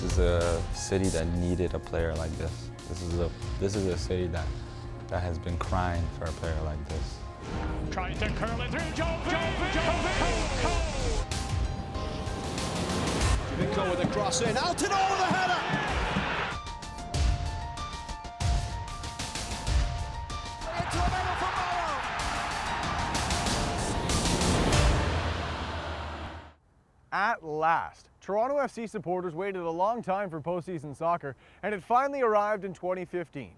This is a city that needed a player like this. This is a city that has been crying for a player like this. Trying to curl it through Jovinko with a cross in, Alton with a header! Into the middle for Morrow! At last, Toronto FC supporters waited a long time for postseason soccer, and it finally arrived in 2015.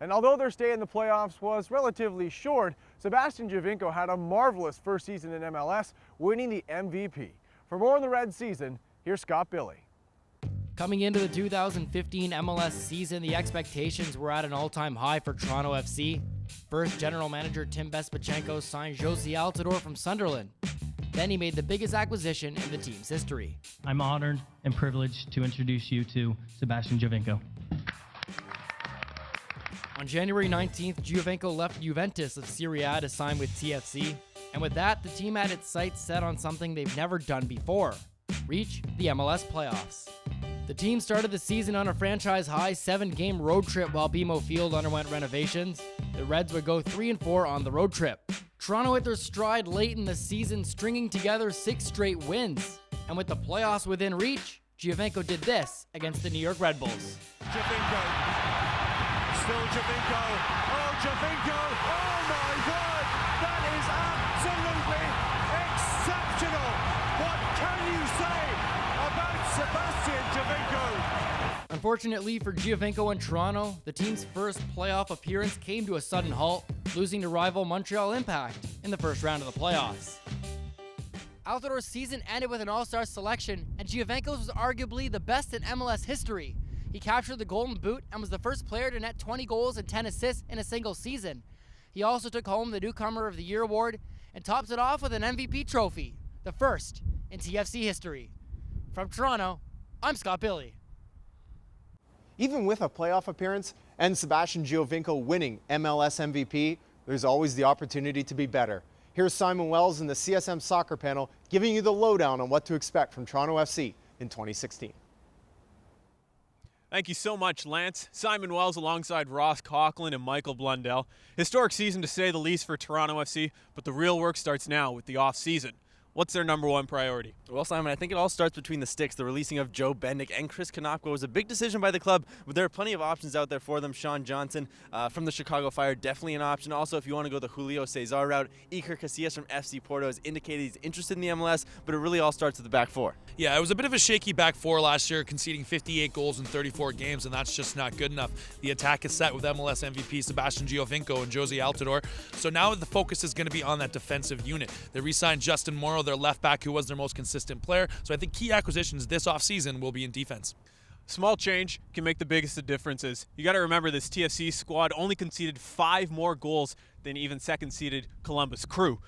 And although their stay in the playoffs was relatively short, Sebastian Giovinco had a marvelous first season in MLS, winning the MVP. For more on the Red season, here's Scott Billey. Coming into the 2015 MLS season, the expectations were at an all-time high for Toronto FC. First, general manager Tim Bezbatchenko signed Jozy Altidore from Sunderland. Then he made the biggest acquisition in the team's history. I'm honored and privileged to introduce you to Sebastian Giovinco. On January 19th, Giovinco left Juventus of Serie A to sign with TFC. And with that, the team had its sights set on something they've never done before: reach the MLS playoffs. The team started the season on a franchise-high 7-game road trip while BMO Field underwent renovations. The Reds would go 3-4 on the road trip. Toronto hit their stride late in the season, stringing together 6 straight wins. And with the playoffs within reach, Giovinco did this against the New York Red Bulls. Giovinco. Still Giovinco. Oh, Giovinco. Oh, my word. That is absolutely exceptional. What can you say about Sebastian Giovinco? Unfortunately for Giovinco and Toronto, the team's first playoff appearance came to a sudden halt, losing to rival Montreal Impact in the first round of the playoffs. Altidore's season ended with an all-star selection, and Giovinco's was arguably the best in MLS history. He captured the Golden Boot and was the first player to net 20 goals and 10 assists in a single season. He also took home the Newcomer of the Year award and tops it off with an MVP trophy, the first in TFC history. From Toronto, I'm Scott Billey. Even with a playoff appearance and Sebastian Giovinco winning MLS MVP, there's always the opportunity to be better. Here's Simon Wells in the CSM Soccer panel giving you the lowdown on what to expect from Toronto FC in 2016. Thank you so much, Lance. Simon Wells alongside Ross Coughlin and Michael Blundell. Historic season to say the least for Toronto FC, but the real work starts now with the off-season. What's their number one priority? Well, Simon, I think it all starts between the sticks. The releasing of Joe Bendick and Chris Konopka was a big decision by the club, but there are plenty of options out there for them. Sean Johnson from the Chicago Fire, definitely an option. Also, if you want to go the Julio Cesar route, Iker Casillas from FC Porto has indicated he's interested in the MLS, but it really all starts with the back four. Yeah, it was a bit of a shaky back four last year, conceding 58 goals in 34 games, and that's just not good enough. The attack is set with MLS MVP Sebastian Giovinco and Jozy Altidore, so now the focus is going to be on that defensive unit. They re-signed Justin Morrow, their left back, who was their most consistent player, so I think key acquisitions this offseason will be in defense. Small change can make the biggest of differences. You got to remember this TFC squad only conceded 5 more goals than even second-seeded Columbus Crew.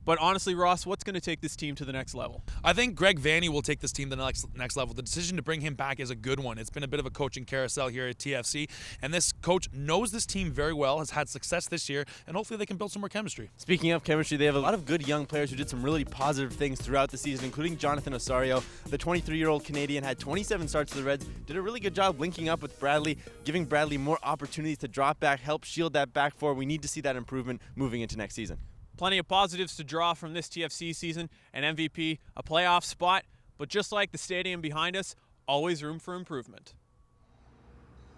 But honestly, Ross, what's going to take this team to the next level? I think Greg Vanney will take this team to the next level. The decision to bring him back is a good one. It's been a bit of a coaching carousel here at TFC, and this coach knows this team very well, has had success this year, and hopefully they can build some more chemistry. Speaking of chemistry, they have a lot of good young players who did some really positive things throughout the season, including Jonathan Osorio. The 23-year-old Canadian had 27 starts for the Reds, did a really good job linking up with Bradley, giving Bradley more opportunities to drop back, help shield that back four. We need to see that improvement moving into next season. Plenty of positives to draw from this TFC season, an MVP, a playoff spot, but just like the stadium behind us, always room for improvement.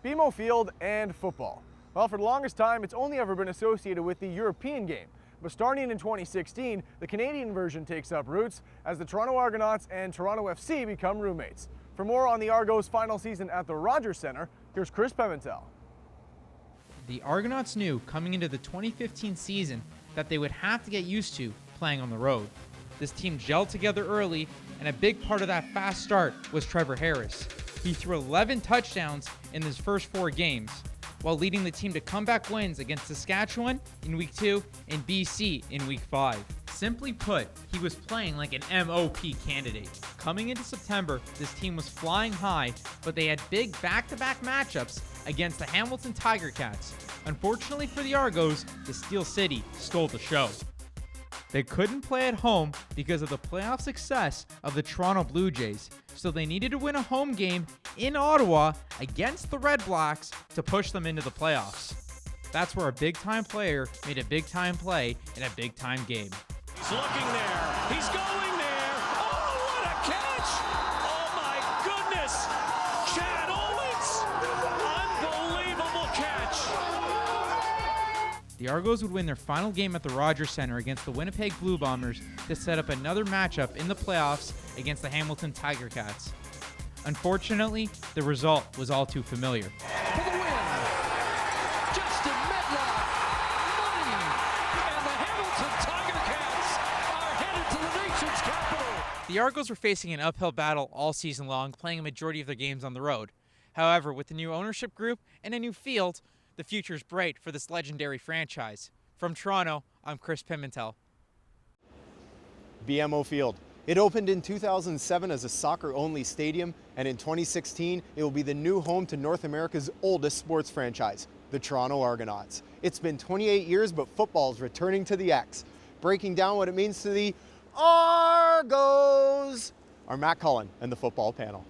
BMO Field and football. Well, for the longest time, it's only ever been associated with the European game. But starting in 2016, the Canadian version takes up roots as the Toronto Argonauts and Toronto FC become roommates. For more on the Argos' final season at the Rogers Centre, here's Chris Pimentel. The Argonauts knew coming into the 2015 season that they would have to get used to playing on the road. This team gelled together early, and a big part of that fast start was Trevor Harris. He threw 11 touchdowns in his first 4 games, while leading the team to comeback wins against Saskatchewan in Week 2 and BC in Week 5. Simply put, he was playing like an MOP candidate. Coming into September, this team was flying high, but they had big back-to-back matchups against the Hamilton Tiger Cats. Unfortunately for the Argos, the Steel City stole the show. They couldn't play at home because of the playoff success of the Toronto Blue Jays, so they needed to win a home game in Ottawa against the Red Blacks to push them into the playoffs. That's where a big-time player made a big-time play in a big-time game. He's looking there. He's going there. Oh, what a catch! Oh, my goodness! Chad Owens! Unbelievable catch! The Argos would win their final game at the Rogers Centre against the Winnipeg Blue Bombers to set up another matchup in the playoffs against the Hamilton Tiger Cats. Unfortunately, the result was all too familiar. For the win! Justin Medlock! Money! And the Hamilton Tiger Cats are headed to the nation's capital! The Argos were facing an uphill battle all season long, playing a majority of their games on the road. However, with the new ownership group and a new field, the future's bright for this legendary franchise. From Toronto, I'm Chris Pimentel. BMO Field. It opened in 2007 as a soccer-only stadium, and in 2016, it will be the new home to North America's oldest sports franchise, the Toronto Argonauts. It's been 28 years, but football is returning to the X. Breaking down what it means to the Argos are Matt Cullen and the football panel.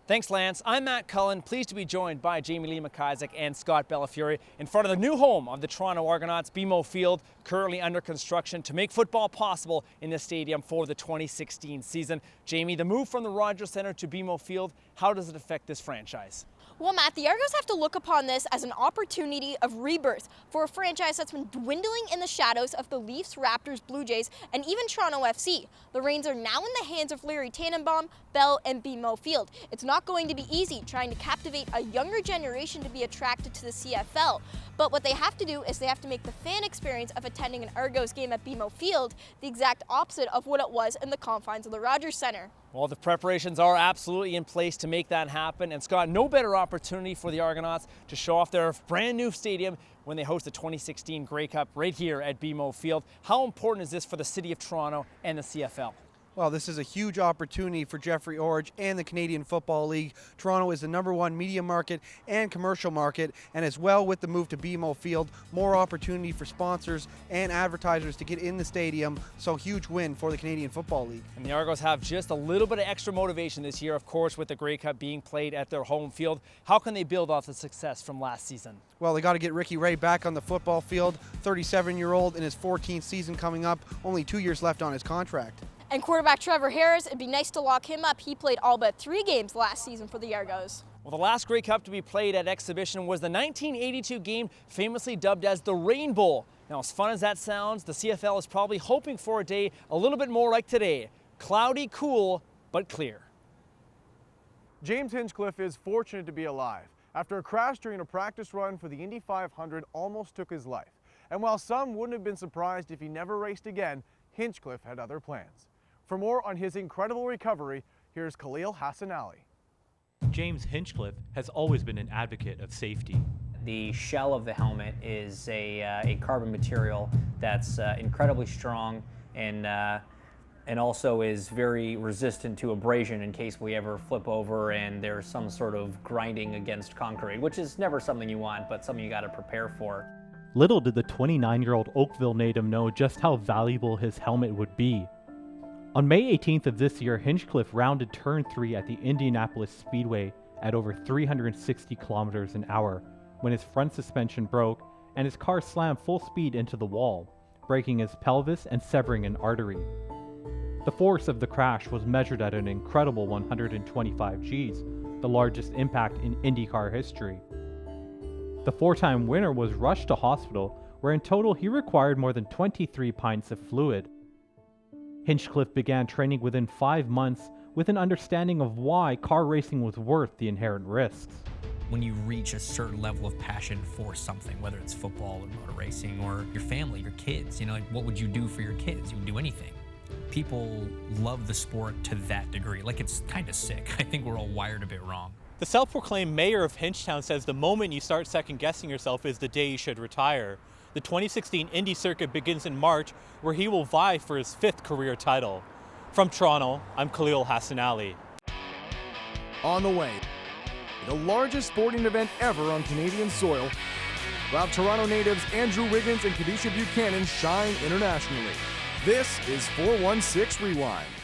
Thanks, Lance. I'm Matt Cullen, pleased to be joined by Jamie Lee McIsaac and Scott Bellofiore in front of the new home of the Toronto Argonauts, BMO Field, currently under construction to make football possible in the stadium for the 2016 season. Jamie, the move from the Rogers Centre to BMO Field, how does it affect this franchise? Well, Matt, the Argos have to look upon this as an opportunity of rebirth for a franchise that's been dwindling in the shadows of the Leafs, Raptors, Blue Jays, and even Toronto FC. The reins are now in the hands of Larry Tannenbaum, Bell, and BMO Field. It's not going to be easy trying to captivate a younger generation to be attracted to the CFL, but what they have to do is they have to make the fan experience of attending an Argos game at BMO Field the exact opposite of what it was in the confines of the Rogers Centre. Well, the preparations are absolutely in place to make that happen, and Scott, no better opportunity for the Argonauts to show off their brand new stadium when they host the 2016 Grey Cup right here at BMO Field. How important is this for the City of Toronto and the CFL? Well, this is a huge opportunity for Jeffrey Orridge and the Canadian Football League. Toronto is the #1 media market and commercial market, and as well with the move to BMO Field, more opportunity for sponsors and advertisers to get in the stadium, so huge win for the Canadian Football League. And the Argos have just a little bit of extra motivation this year, of course, with the Grey Cup being played at their home field. How can they build off the success from last season? Well, they got to get Ricky Ray back on the football field, 37-year-old in his 14th season coming up, only 2 years left on his contract. And quarterback Trevor Harris, it'd be nice to lock him up. He played all but 3 games last season for the Argos. Well, the last Grey Cup to be played at Exhibition was the 1982 game, famously dubbed as the Rain Bowl. Now, as fun as that sounds, the CFL is probably hoping for a day a little bit more like today. Cloudy, cool, but clear. James Hinchcliffe is fortunate to be alive. After a crash during a practice run for the Indy 500 almost took his life. And while some wouldn't have been surprised if he never raced again, Hinchcliffe had other plans. For more on his incredible recovery, here's Khalil Hassan Ali. James Hinchcliffe has always been an advocate of safety. The shell of the helmet is a carbon material that's incredibly strong and also is very resistant to abrasion in case we ever flip over and there's some sort of grinding against concrete, which is never something you want, but something you got to prepare for. Little did the 29-year-old Oakville native know just how valuable his helmet would be. On May 18th of this year, Hinchcliffe rounded turn 3 at the Indianapolis Speedway at over 360 kilometers an hour when his front suspension broke and his car slammed full speed into the wall, breaking his pelvis and severing an artery. The force of the crash was measured at an incredible 125 Gs, the largest impact in IndyCar history. The 4-time winner was rushed to hospital, where in total he required more than 23 pints of fluid. Hinchcliffe began training within 5 months with an understanding of why car racing was worth the inherent risks. When you reach a certain level of passion for something, whether it's football or motor racing or your family, your kids, you know, like what would you do for your kids? You would do anything. People love the sport to that degree. Like, it's kind of sick. I think we're all wired a bit wrong. The self-proclaimed mayor of Hinchtown says the moment you start second-guessing yourself is the day you should retire. The 2016 Indy Circuit begins in March, where he will vie for his 5th career title. From Toronto, I'm Khalil Hassan Ali. On the way, the largest sporting event ever on Canadian soil, while Toronto natives Andrew Wiggins and Kadisha Buchanan shine internationally. This is 416 Rewind.